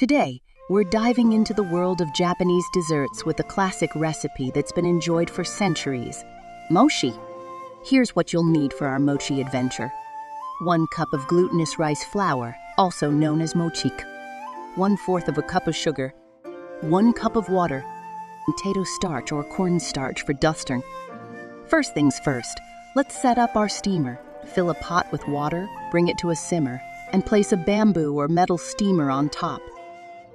Today, we're diving into the world of Japanese desserts with a classic recipe that's been enjoyed for centuries: mochi. Here's what you'll need for our mochi adventure. 1 cup of glutinous rice flour, also known as mochi. 1/4 of a cup of sugar. 1 cup of water. Potato starch or cornstarch for dusting. First things first, let's set up our steamer. Fill a pot with water, bring it to a simmer, and place a bamboo or metal steamer on top.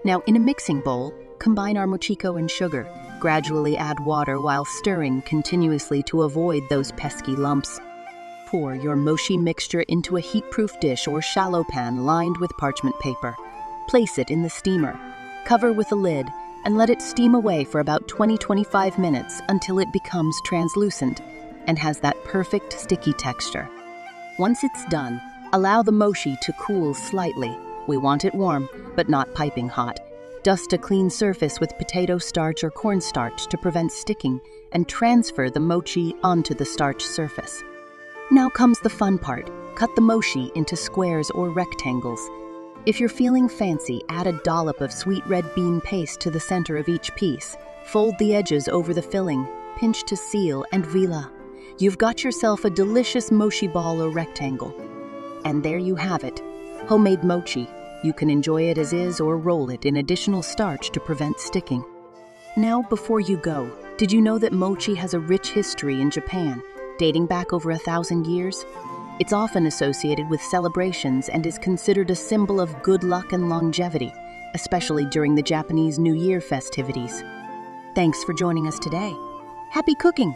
Now, in a mixing bowl, combine our mochiko and sugar. Gradually add water while stirring continuously to avoid those pesky lumps. Pour your mochi mixture into a heat-proof dish or shallow pan lined with parchment paper. Place it in the steamer. Cover with a lid and let it steam away for about 20-25 minutes until it becomes translucent and has that perfect sticky texture. Once it's done, allow the mochi to cool slightly. We want it warm, but not piping hot. Dust a clean surface with potato starch or cornstarch to prevent sticking, and transfer the mochi onto the starch surface. Now comes the fun part. Cut the mochi into squares or rectangles. If you're feeling fancy, add a dollop of sweet red bean paste to the center of each piece. Fold the edges over the filling, pinch to seal, and voila! You've got yourself a delicious mochi ball or rectangle. And there you have it, homemade mochi. You can enjoy it as is or roll it in additional starch to prevent sticking. Now, before you go, did you know that mochi has a rich history in Japan, dating back over 1,000 years? It's often associated with celebrations and is considered a symbol of good luck and longevity, especially during the Japanese New Year festivities. Thanks for joining us today. Happy cooking!